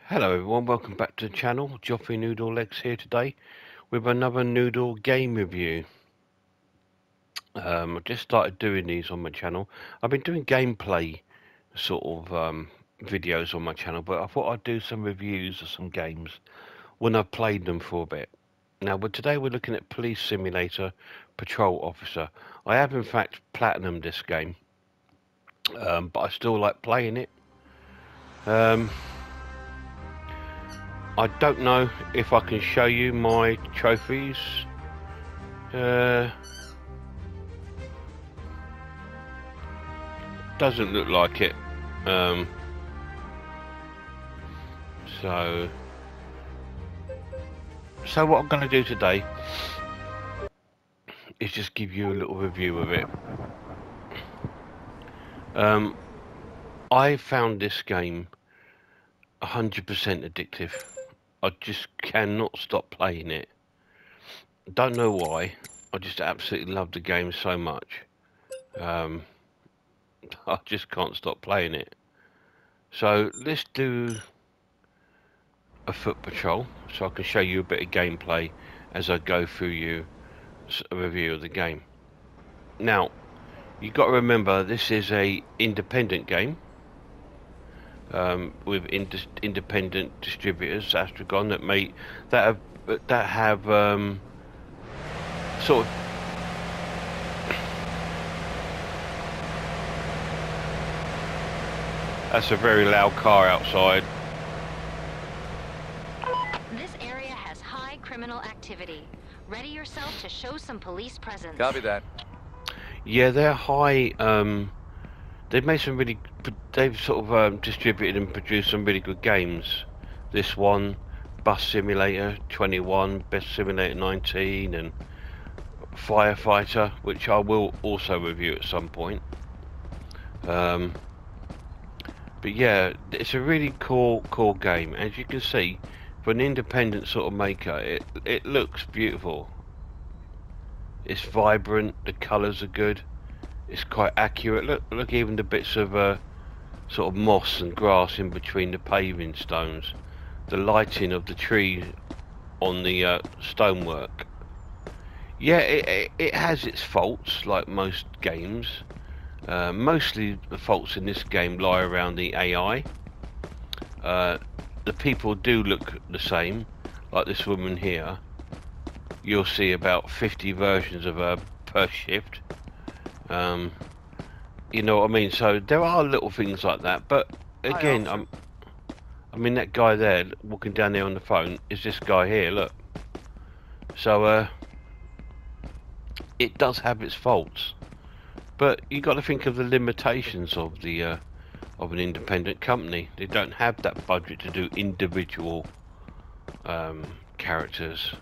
Hello everyone, welcome back to the channel. Joffrey Noodle Legs here today with another Noodle game review. I just started doing these on my channel. I've been doing gameplay sort of videos on my channel, but I thought I'd do some reviews of some games when I've played them for a bit. Now, today we're looking at Police Simulator Patrol Officer. I have in fact platinumed this game, but I still like playing it. I don't know if I can show you my trophies. Doesn't look like it. So what I'm going to do today is just give you a little review of it. I found this game 100% addictive. I just cannot stop playing it. Don't know why. I just absolutely love the game so much. I just can't stop playing it. So let's do a foot patrol so I can show you a bit of gameplay as I go through a review of the game. Now, you've got to remember this is a independent game with independent distributors, Astragon, that have sort of that's a very loud car outside. This area has high criminal activity. Ready yourself to show some police presence. Copy that. Yeah, they're high. They've made some really. They've sort of distributed and produced some really good games. This one, Bus Simulator 21, Best Simulator 19, and Firefighter, which I will also review at some point. But yeah, it's a really cool game. As you can see, for an independent sort of maker, it looks beautiful. It's vibrant. The colours are good. It's quite accurate. Look, even the bits of sort of moss and grass in between the paving stones. The lighting of the tree on the stonework. Yeah, it has its faults, like most games. Mostly the faults in this game lie around the AI. The people do look the same, like this woman here. You'll see about 50 versions of her per shift. You know what I mean? So there are little things like that, but again, I mean that guy there walking down there on the phone is this guy here. Look, so it does have its faults, but you got to think of the limitations of the of an independent company. They don't have that budget to do individual characters.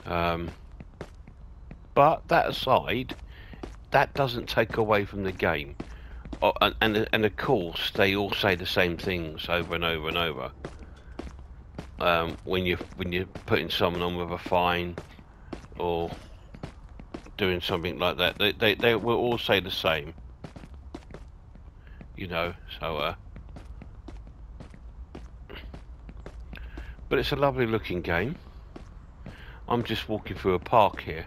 But that aside, that doesn't take away from the game. Oh, and of course, they all say the same things over and over and over. When you're putting someone on with a fine or doing something like that, they will all say the same. You know, so but it's a lovely looking game. I'm just walking through a park here.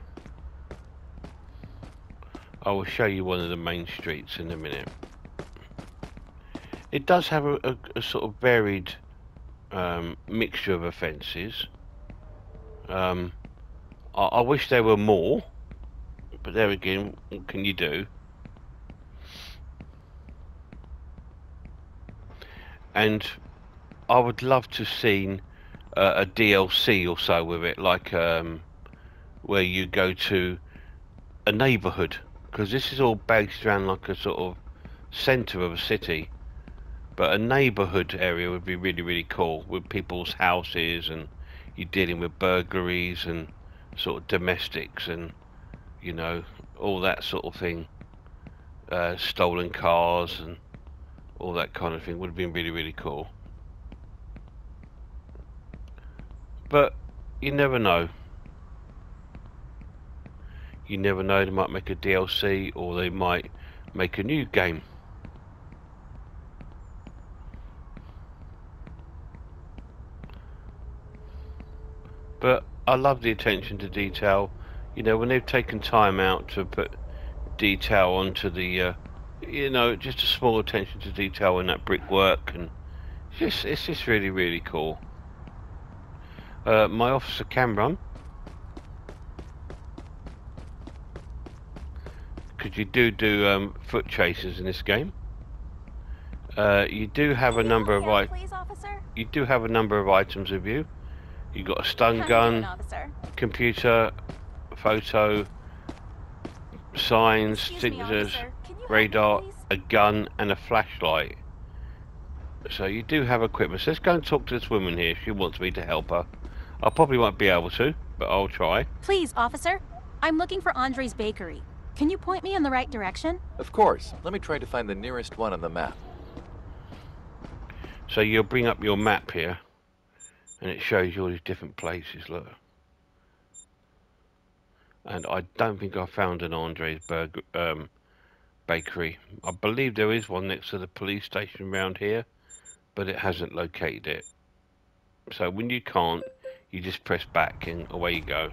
I will show you one of the main streets in a minute. It does have a sort of varied mixture of offences. I wish there were more, but there again, what can you do? And I would love to have seen a DLC or so with it, like where you go to a neighbourhood, because this is all based around like a sort of centre of a city, but a neighbourhood area would be really cool, with people's houses, and you're dealing with burglaries and sort of domestics and, you know, all that sort of thing. Stolen cars and all that kind of thing would have been really cool. But you never know. You never know, they might make a DLC or they might make a new game. But I love the attention to detail. You know, when they've taken time out to put detail onto the, you know, just a small attention to detail in that brickwork, and it's just really, really cool. My officer can run, because you do foot chases in this game. You do have a number of you do have a number of items with you. You got a stun gun, computer, photo, signs, signatures, radar, a gun, and a flashlight. So you do have equipment. So let's go and talk to this woman here. She wants me to help her. I probably won't be able to, but I'll try. Please, officer. I'm looking for Andre's bakery. Can you point me in the right direction? Of course. Let me try to find the nearest one on the map. So you'll bring up your map here, and it shows you all these different places, look. And I don't think I found an Andre's bakery. I believe there is one next to the police station around here, but it hasn't located it. So when you can't, you just press back and away you go.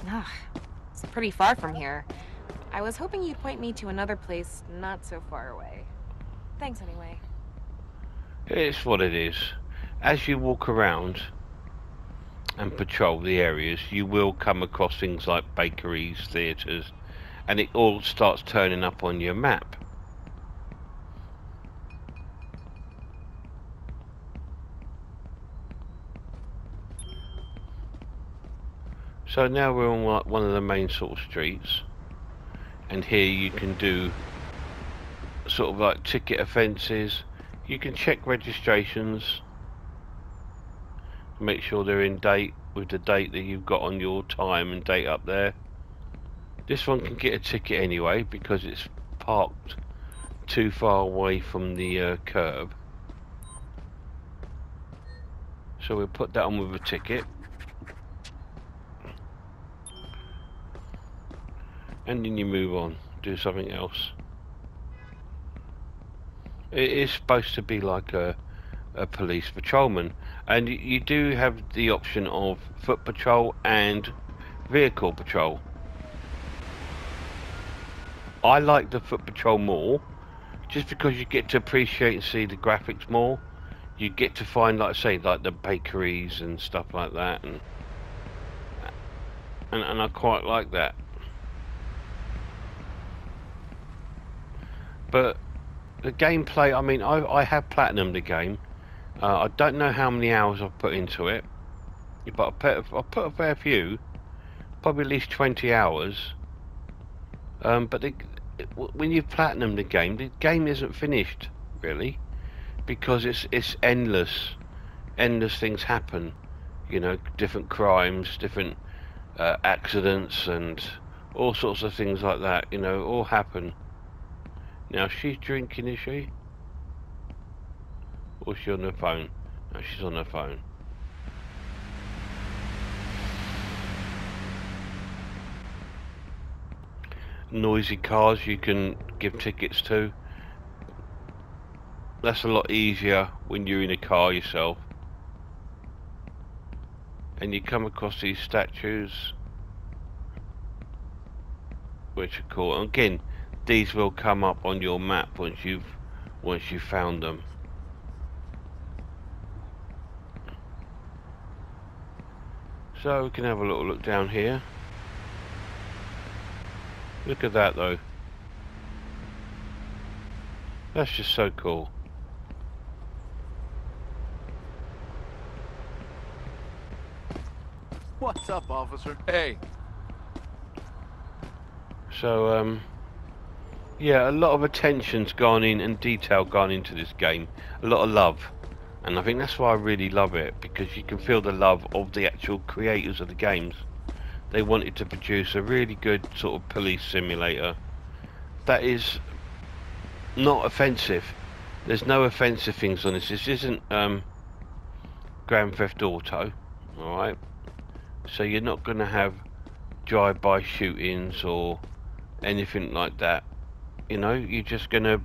Ugh, it's pretty far from here. I was hoping you'd point me to another place not so far away. Thanks anyway. It's what it is. As you walk around and patrol the areas, you will come across things like bakeries, theatres, and it all starts turning up on your map. So now we're on one of the main sort of streets, and here you can do sort of like ticket offences. You can check registrations, make sure they're in date with the date that you've got on your time and date up there. This one can get a ticket anyway because it's parked too far away from the curb. So we'll put that on with a ticket. And then you move on, do something else. It is supposed to be like a police patrolman, and you do have the option of foot patrol and vehicle patrol. I like the foot patrol more, just because you get to appreciate and see the graphics more. You get to find, like I say, like the bakeries and stuff like that, and I quite like that. But the gameplay, I mean, I have platinumed the game. I don't know how many hours I've put into it, but I've put a fair few, probably at least 20 hours. But when you've platinumed the game isn't finished, really, because it's endless. Endless things happen, you know, different crimes, different accidents, and all sorts of things like that, you know, all happen. Now, she's drinking, is she? Or is she on her phone? No, she's on her phone. Noisy cars you can give tickets to. That's a lot easier when you're in a car yourself. And you come across these statues, which are cool. And again, these will come up on your map once you've found them. So we can have a little look down here. Look at that though. That's just so cool. What's up, officer? Hey. So yeah, a lot of attention's gone in and detail gone into this game. A lot of love. And I think that's why I really love it, because you can feel the love of the actual creators of the games. They wanted to produce a really good sort of police simulator that is not offensive. There's no offensive things on this. This isn't Grand Theft Auto, alright? So you're not going to have drive-by shootings or anything like that. You know, you're just going to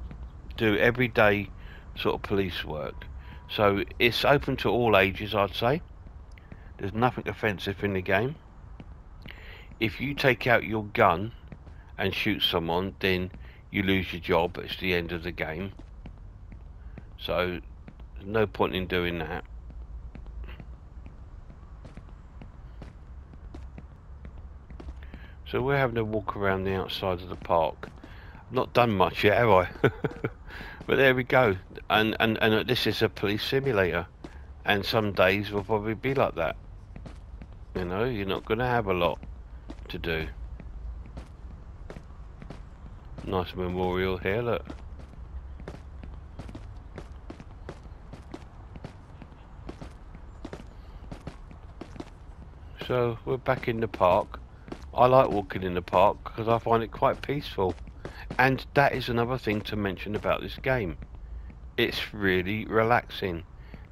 do everyday sort of police work. So it's open to all ages, I'd say. There's nothing offensive in the game. If you take out your gun and shoot someone, then you lose your job. It's the end of the game. So there's no point in doing that. So we're having a walk around the outside of the park. Not done much yet, have I? But there we go. And this is a police simulator. And some days will probably be like that. You know, you're not going to have a lot to do. Nice memorial here, look. So we're back in the park. I like walking in the park because I find it quite peaceful. And that is another thing to mention about this game. It's really relaxing.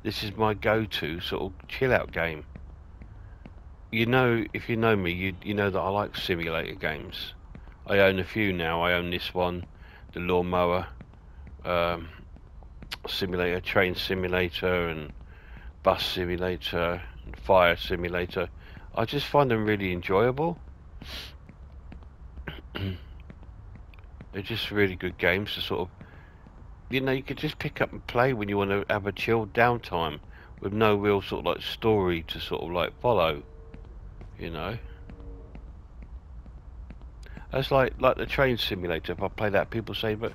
This is my go-to sort of chill out game. You know, if you know me, you know that I like simulator games. I own a few now. I own this one, the lawnmower simulator, train simulator, and bus simulator, and fire simulator. I just find them really enjoyable. They're just really good games to sort of, you know, you could just pick up and play when you want to have a chilled downtime with no real sort of like story to sort of like follow, you know. That's like the train simulator. If I play that, people say, but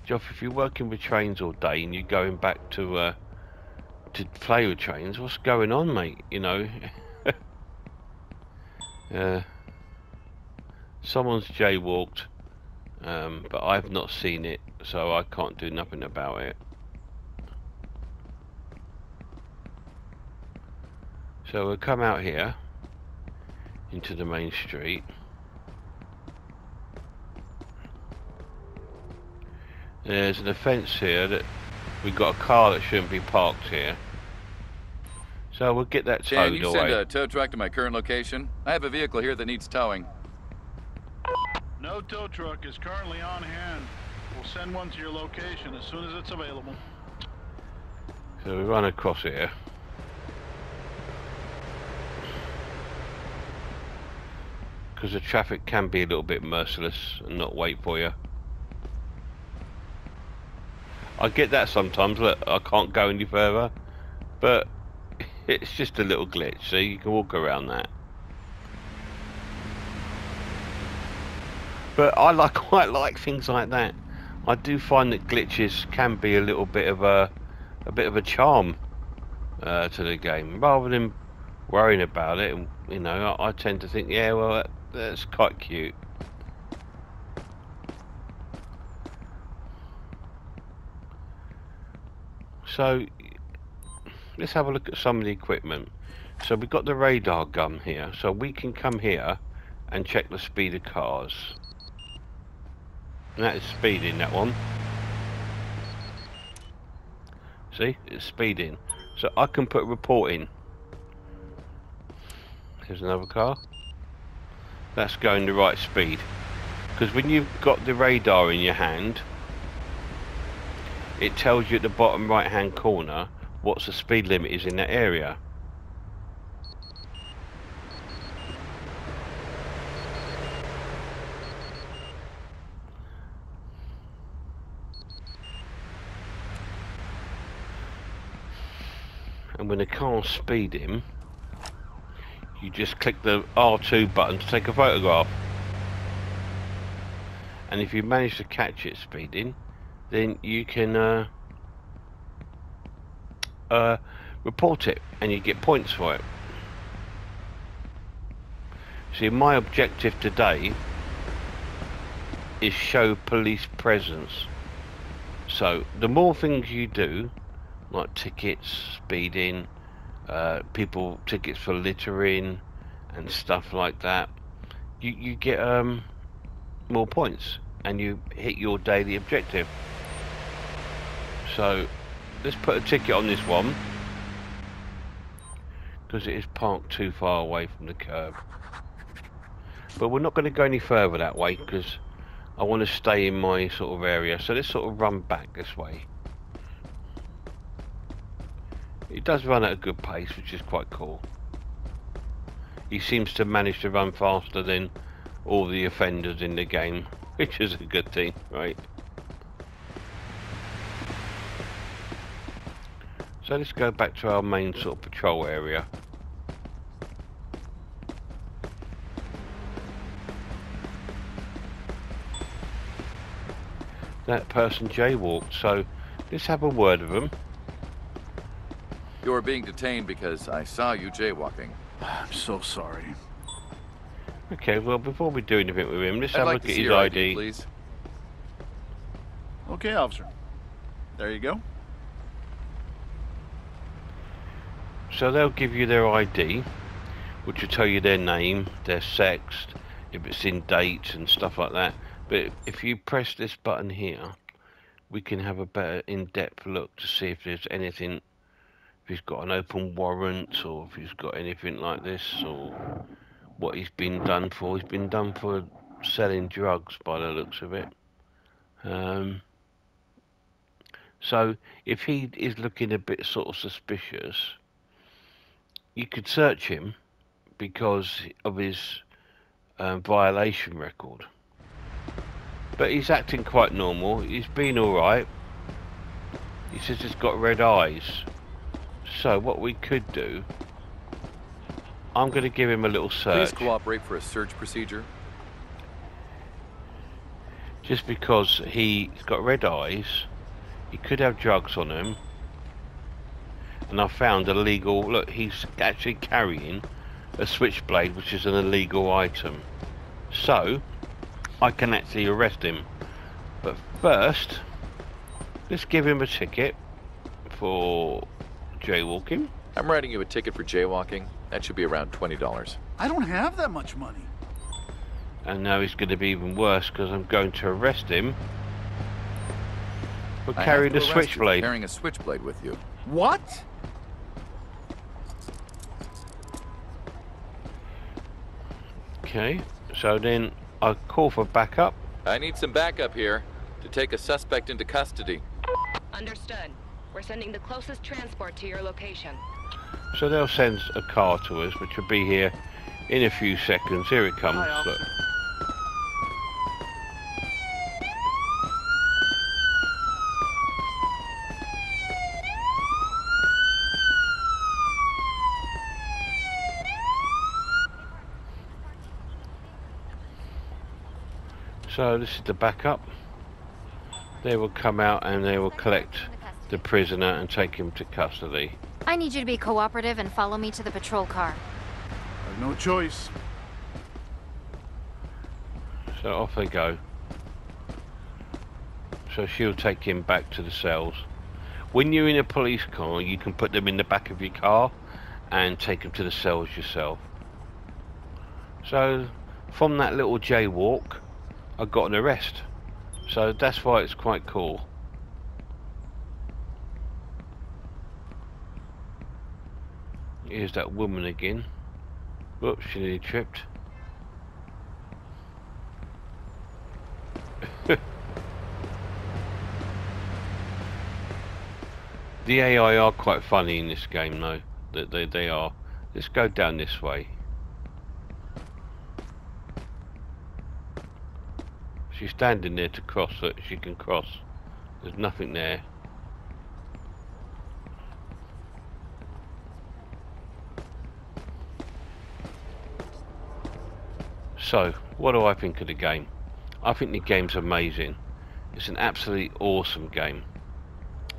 Geoff, if you're working with trains all day and you're going back to play with trains, what's going on, mate? You know. Someone's jaywalked, but I've not seen it, so I can't do nothing about it. So we'll come out here into the main street. There's an offence here that we've got a car that shouldn't be parked here. So we'll get that towed away. Can you send a tow truck to my current location? I have a vehicle here that needs towing. No tow truck is currently on hand. We'll send one to your location as soon as it's available. So we run across here. Because the traffic can be a little bit merciless and not wait for you. I get that sometimes, look, I can't go any further, but it's just a little glitch, so you can walk around that. But I quite like things like that. I do find that glitches can be a little bit of a charm to the game, rather than worrying about it. You know, I tend to think, yeah, well, that's quite cute. So let's have a look at some of the equipment. So we've got the radar gun here, so we can come here and check the speed of cars. And that is speeding, that one. See, it's speeding. So I can put a report in. Here's another car. That's going the right speed. Because when you've got the radar in your hand, it tells you at the bottom right hand corner what's the speed limit is in that area. And when the car's speeding, you just click the R2 button to take a photograph. And if you manage to catch it speeding, then you can report it and you get points for it. See, my objective today is show police presence. So the more things you do, like tickets, speeding, tickets for littering and stuff like that, you get more points and you hit your daily objective. So let's put a ticket on this one because it is parked too far away from the curb, but we're not going to go any further that way because I want to stay in my sort of area. So let's sort of run back this way. It does run at a good pace, which is quite cool. he seems to manage to run faster than all the offenders in the game, which is a good thing, right? So let's go back to our main sort of patrol area. That person jaywalked, so let's have a word with them. You're being detained because I saw you jaywalking. I'm so sorry. Okay, well, before we do anything with him, let's I'd have a like look to at see his your ID. please. Okay, officer. There you go. So they'll give you their ID, which will tell you their name, their sex, if it's in date and stuff like that. But if you press this button here, we can have a better in-depth look to see if there's anything, if he's got an open warrant, or if he's got anything like this, or what he's been done for. He's been done for selling drugs by the looks of it. So if he is looking a bit sort of suspicious, you could search him because of his violation record. But he's acting quite normal. He's been alright. He says he's got red eyes. So what we could do, I'm going to give him a little search. Please cooperate for a search procedure. Just because he's got red eyes, he could have drugs on him. And I found a legal, look, he's actually carrying a switchblade, which is an illegal item. So I can actually arrest him. But first, let's give him a ticket for jaywalking. I'm writing you a ticket for jaywalking. That should be around $20. I don't have that much money. And now it's going to be even worse because I'm going to arrest him for carrying a switchblade. Carrying a switchblade with you. What? Okay, so then I call for backup. I need some backup here to take a suspect into custody. Understood. We're sending the closest transport to your location. So they'll send a car to us, which will be here in a few seconds. Here it comes. Hi, Look. So this is the backup. They will come out and they will collect the prisoner and take him to custody. I need you to be cooperative and follow me to the patrol car. I've no choice. So off they go. So she'll take him back to the cells. When you're in a police car, you can put them in the back of your car and take them to the cells yourself. So from that little jaywalk, I got an arrest. So that's why it's quite cool. Here's that woman again. Whoops, she nearly tripped. The AI are quite funny in this game though. They are. Let's go down this way. She's standing there to cross so she can cross. There's nothing there. So, what do I think of the game? I think the game's amazing. It's an absolutely awesome game.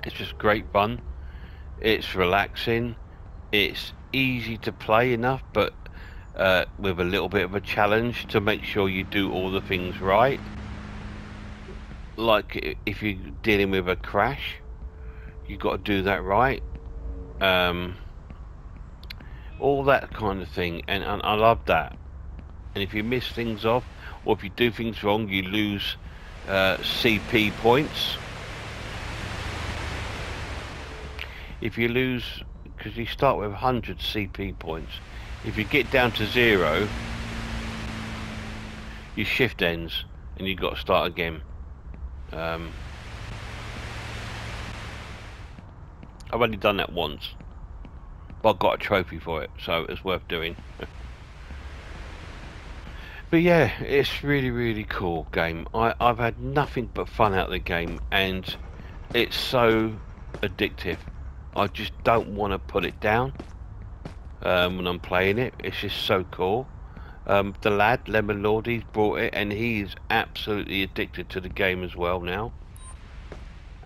It's just great fun. It's relaxing. It's easy to play enough, but with a little bit of a challenge to make sure you do all the things right. Like if you're dealing with a crash, you've got to do that right. All that kind of thing, and I love that. And if you miss things off, or if you do things wrong, you lose CP points. If you lose, because you start with 100 CP points, if you get down to 0, your shift ends and you've got to start again. I've only done that once, but I got a trophy for it, so it's worth doing. But yeah, it's really cool game. I've had nothing but fun out of the game, and it's so addictive. I just don't want to put it down when I'm playing it. It's just so cool. The lad, Lemon Lord, he's brought it, and he's absolutely addicted to the game as well now.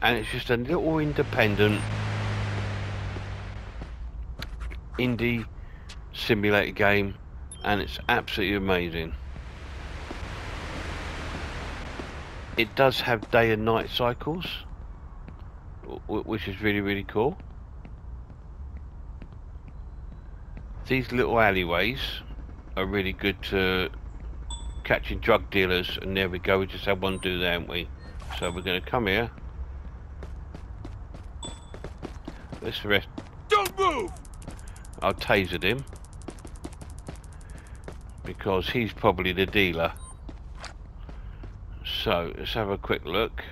And it's just a little independent indie simulator game, and it's absolutely amazing. It does have day and night cycles, which is really cool. These little alleyways are really good to catching drug dealers, and there we go, we just had one do that, haven't we? So we're going to come here. Let's arrest. Don't move! I'll taser him because he's probably the dealer. So let's have a quick look.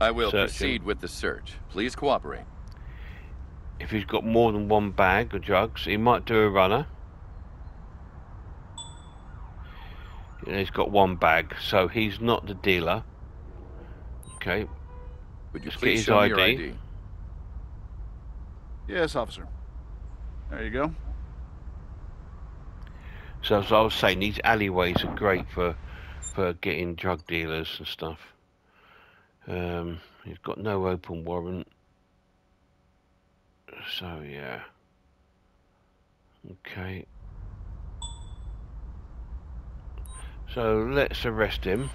I will Search proceed him. with the search. Please cooperate. If he's got more than one bag of drugs, he might do a runner. Yeah, he's got one bag, so he's not the dealer. Okay. Would you Let's get please his show me your ID. ID? Yes, officer. There you go. So as I was saying, these alleyways are great for getting drug dealers and stuff. He's got no open warrant. So yeah. Okay. So let's arrest him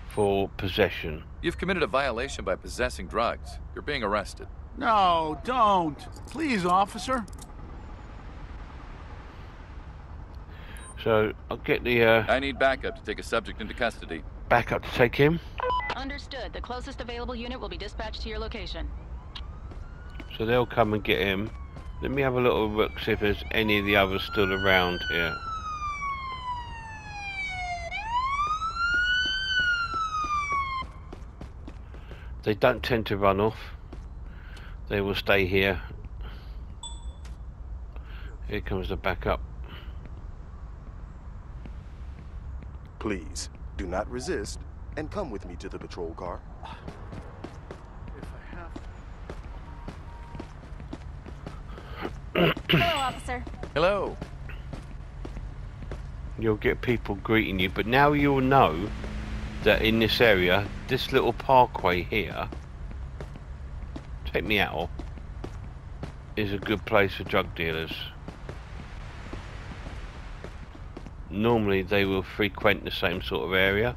for possession. You've committed a violation by possessing drugs. You're being arrested. No, don't. Please, officer. So I'll get the I need backup to take a subject into custody. backup to take him. Understood. The closest available unit will be dispatched to your location. So they'll come and get him. Let me have a little look, see if there's any of the others still around here. They don't tend to run off. They will stay here. Here comes the backup. Please, do not resist, and come with me to the patrol car. If I have... Hello, officer. Hello. You'll get people greeting you, but now you'll know that in this area, this little parkway here, take me out, is a good place for drug dealers. Normally they will frequent the same sort of area.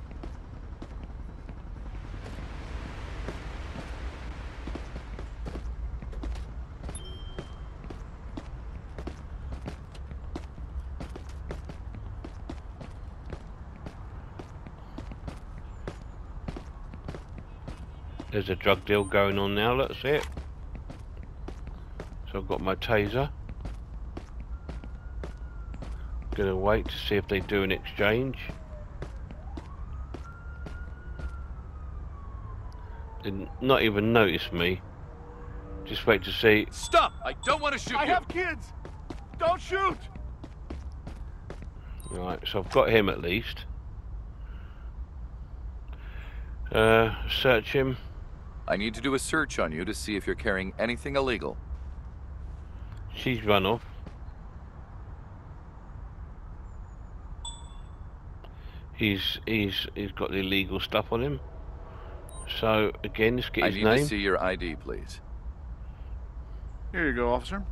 There's a drug deal going on now, let's see it. So I've got my taser. Gonna wait to see if they do an exchange. Did not even notice me. Just wait to see. Stop! I don't want to shoot I you! have kids! Don't shoot! Right, so I've got him at least. Search him. I need to do a search on you to see if you're carrying anything illegal. She's run off. He's got the illegal stuff on him. So again, let's get I his need name. to see your ID, please. Here you go, officer.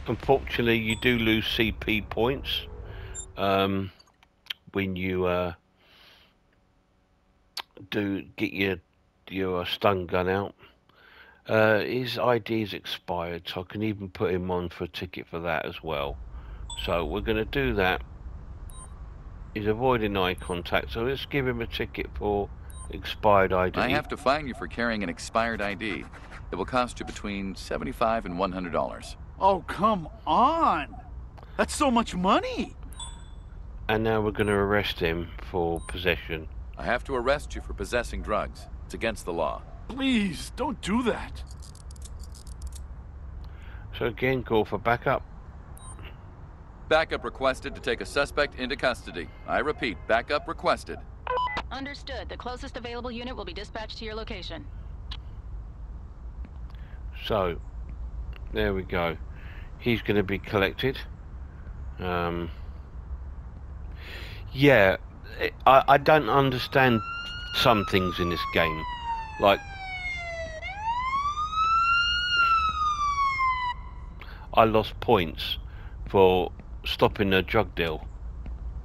Unfortunately, you do lose CP points when you do get your stun gun out. His ID is expired, so I can even put him on for a ticket for that as well. So we're going to do that. He's avoiding eye contact, so let's give him a ticket for expired ID. I have to fine you for carrying an expired ID. It will cost you between $75 and $100. Oh, come on! That's so much money! And now we're going to arrest him for possession. I have to arrest you for possessing drugs. It's against the law. Please, don't do that. So again, call for backup. Backup requested to take a suspect into custody. I repeat, backup requested. Understood. The closest available unit will be dispatched to your location. So, there we go. He's going to be collected. Yeah, I don't understand some things in this game. Like, I lost points for stopping a drug deal.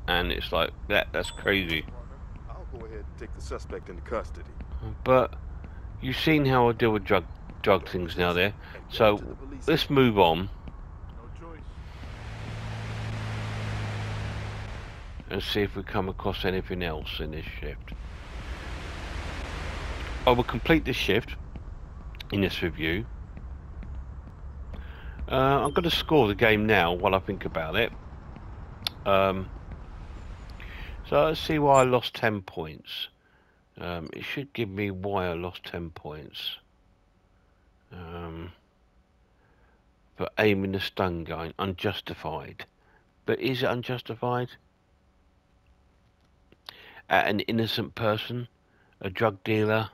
And it's like, that's crazy. I'll go ahead and take the suspect into custody. But you've seen how I deal with drug things now there. So let's move on. No choice. And see if we come across anything else in this shift. I will complete this shift in this review. I'm going to score the game now while I think about it. So let's see why I lost 10 points. It should give me why I lost 10 points. For aiming the stun gun, unjustified. But is it unjustified? At an innocent person, a drug dealer?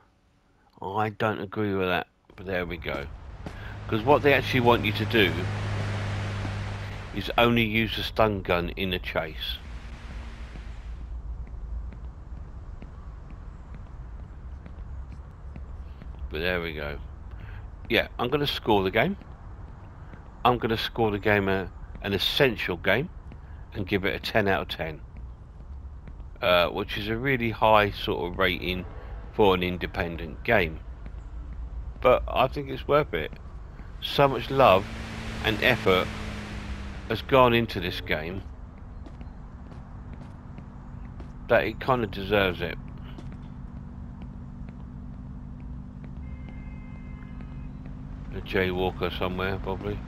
I don't agree with that, but there we go. Because what they actually want you to do is only use the stun gun in a chase. But there we go. Yeah, I'm going to score the game. I'm going to score the game an essential game and give it a 10 out of 10. Which is a really high sort of rating for an independent game. But I think it's worth it. So much love and effort has gone into this game that it kind of deserves it. A jaywalker somewhere, probably.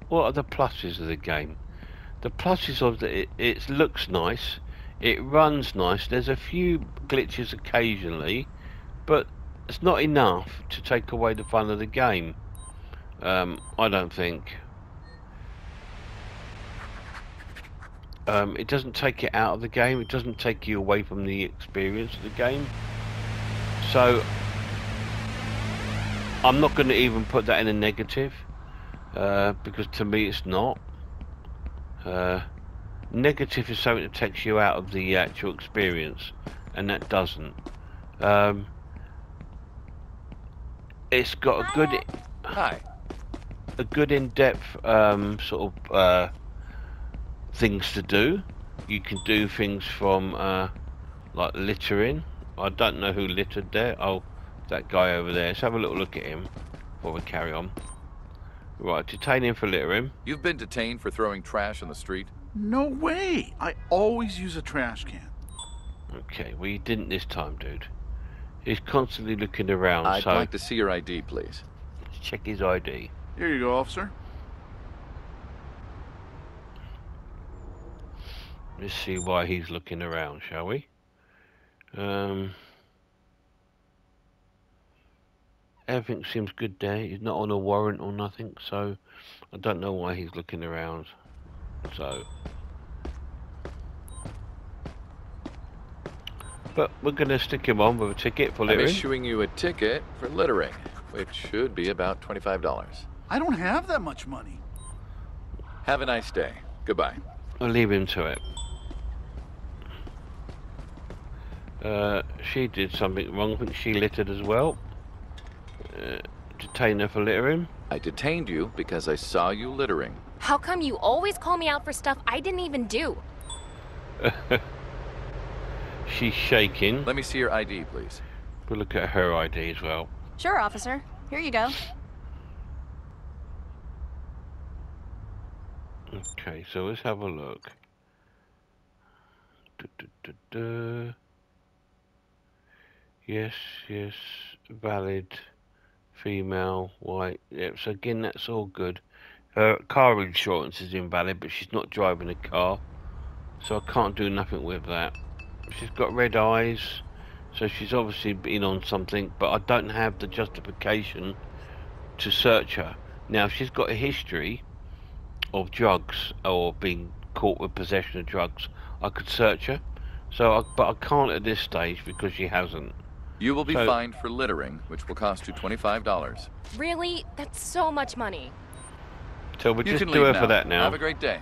What are the pluses of the game? The pluses of it looks nice, it runs nice, there's a few glitches occasionally, but it's not enough to take away the fun of the game. I don't think. It doesn't take it out of the game, it doesn't take you away from the experience of the game. So I'm not going to even put that in a negative, because to me it's not. Negative is something that takes you out of the actual experience, and that doesn't. It's got a good in-depth sort of things to do. You can do things from like littering. I don't know who littered there. Oh, that guy over there. Let's have a little look at him before we carry on. Right, detain him for littering. You've been detained for throwing trash on the street? No way! I always use a trash can. Okay, well you didn't this time, dude. He's constantly looking around, I'd so like to see your ID, please. let's check his ID. Here you go, officer. Let's see why he's looking around, shall we? Everything seems good there. He's not on a warrant or nothing, so I don't know why he's looking around. So, but we're going to stick him on with a ticket for I'm littering. issuing you a ticket for littering, which should be about $25. I don't have that much money. Have a nice day. Goodbye. I'll leave him to it. She did something wrong. I think she littered as well. Detain her for littering. I detained you because I saw you littering. How come you always call me out for stuff I didn't even do? She's shaking. Let me see your ID, please. We'll look at her ID as well. Sure, officer. Here you go. Okay, so let's have a look. Yes, valid, female, white. Yep, so again, that's all good. Her car insurance is invalid, but she's not driving a car, so I can't do nothing with that. She's got red eyes, so she's obviously been on something, but I don't have the justification to search her. Now, if she's got a history of drugs or being caught with possession of drugs, I could search her. But I can't at this stage because she hasn't. You will be fined for littering, which will cost you $25. Really? That's so much money. So we'll You just can do leave her for that now. Have a great day.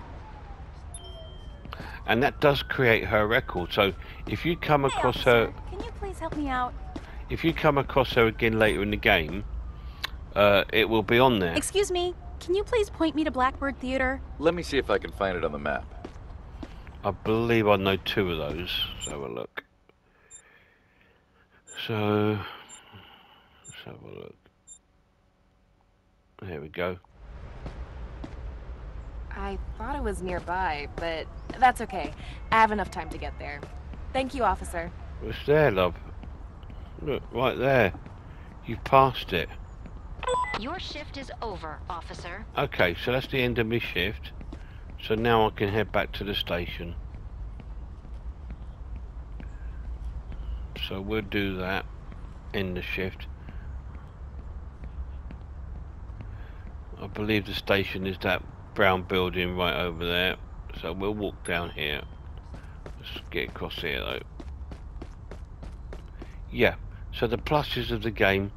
And that does create her record. So if you come across her, can you please help me out? if you come across her again later in the game, it will be on there. Excuse me, can you please point me to Blackbird Theater? Let me see if I can find it on the map. I believe I know 2 of those. Let's have a look. So let's have a look. There we go. I thought it was nearby, but that's okay. I have enough time to get there. Thank you, officer. It's there, love. Look, right there. You've passed it. Your shift is over, officer. Okay, so that's the end of my shift. So now I can head back to the station. So we'll do that. End the shift. I believe the station is that brown building right over there. So we'll walk down here. Let's get across here though. Yeah. So the pluses of the game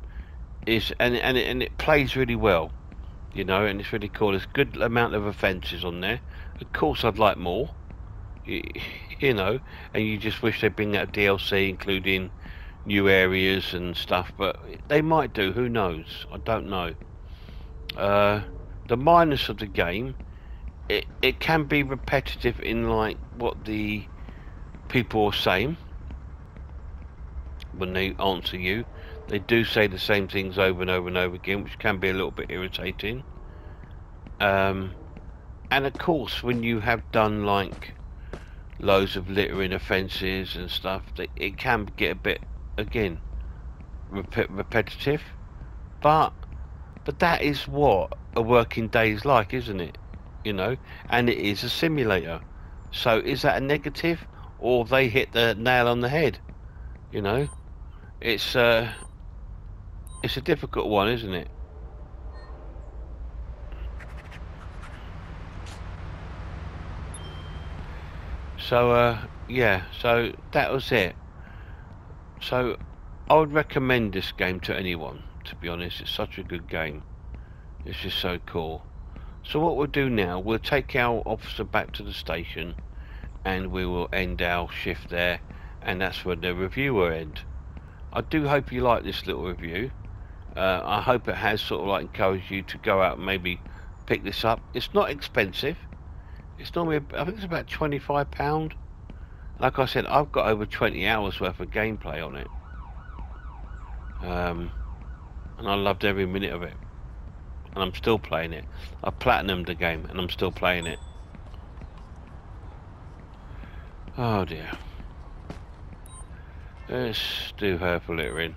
is, and it plays really well, you know, and it's really cool. There's a good amount of offences on there. Of course, I'd like more, you know, and you just wish they'd bring out DLC, including new areas and stuff. But they might do. Who knows? I don't know. The minus of the game, it can be repetitive in like what the people are saying when they answer you. They do say the same things over and over and over again, which can be a little bit irritating. And of course, when you have done like loads of littering offences and stuff, it can get a bit, again, repetitive. But that is what a working day is like, isn't it? You know, and it is a simulator. So is that a negative, or they hit the nail on the head? You know, it's a difficult one, isn't it? So yeah, so that was it. So I would recommend this game to anyone, to be honest. It's such a good game. It's just so cool. So what we'll do now, we'll take our officer back to the station and we will end our shift there, and that's when the review will end. I do hope you like this little review. I hope it has sort of like encouraged you to go out and maybe pick this up. It's not expensive. It's normally, I think it's about £25. Like I said, I've got over 20 hours worth of gameplay on it. And I loved every minute of it. And I'm still playing it. I platinumed the game and I'm still playing it. Oh dear. Let's do her for littering.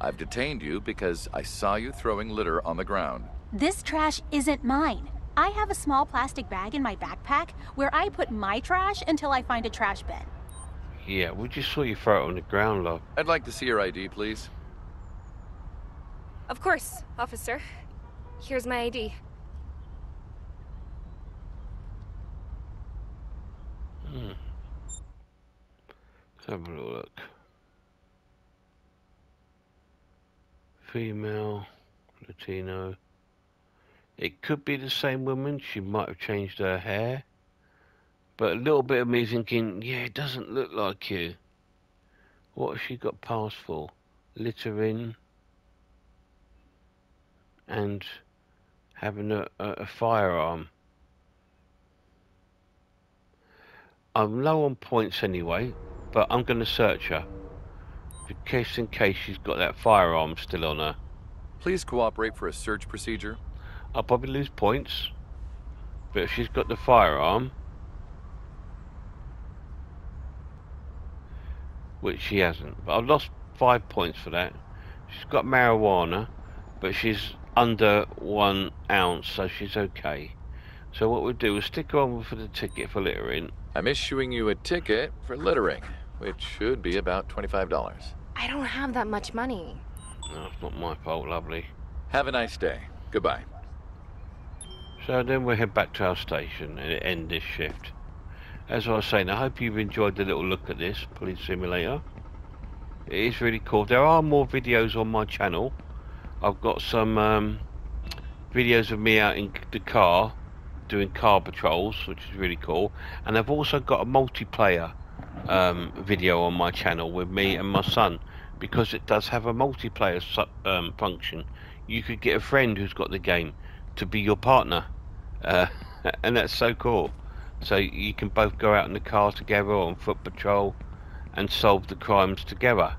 I've detained you because I saw you throwing litter on the ground. This trash isn't mine. I have a small plastic bag in my backpack where I put my trash until I find a trash bin. Yeah, we just saw you throw it on the ground, love. I'd like to see your ID, please. Of course, officer. Here's my ID. Let's have a little look. Female, Latino. It could be the same woman. She might have changed her hair. But a little bit of me thinking, yeah, it doesn't look like you. What has she got passed for? Littering. And having a firearm. I'm low on points anyway, but I'm going to search her. In case she's got that firearm still on her. Please cooperate for a search procedure. I'll probably lose points, but if she's got the firearm, which she hasn't, but I've lost 5 points for that. She's got marijuana, but she's under 1 ounce, so she's okay. So what we'll do is stick her on for the ticket for littering. I'm issuing you a ticket for littering, which should be about $25. I don't have that much money. No, it's not my fault, lovely. Have a nice day. Goodbye. So then we'll head back to our station and end this shift. As I was saying, I hope you've enjoyed the little look at this police simulator. It is really cool. There are more videos on my channel. I've got some videos of me out in the car doing car patrols, which is really cool. And I've also got a multiplayer video on my channel with me and my son, because it does have a multiplayer function. You could get a friend who's got the game to be your partner, and that's so cool. So you can both go out in the car together on foot patrol and solve the crimes together.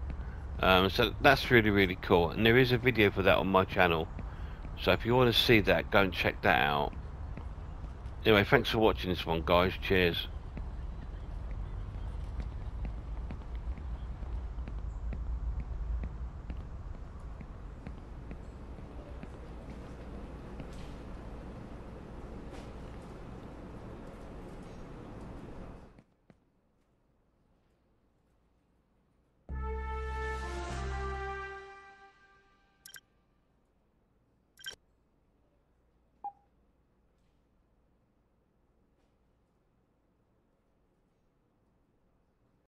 So that's really, really cool, and there is a video for that on my channel. So if you want to see that, go and check that out. Anyway, thanks for watching this one, guys. Cheers.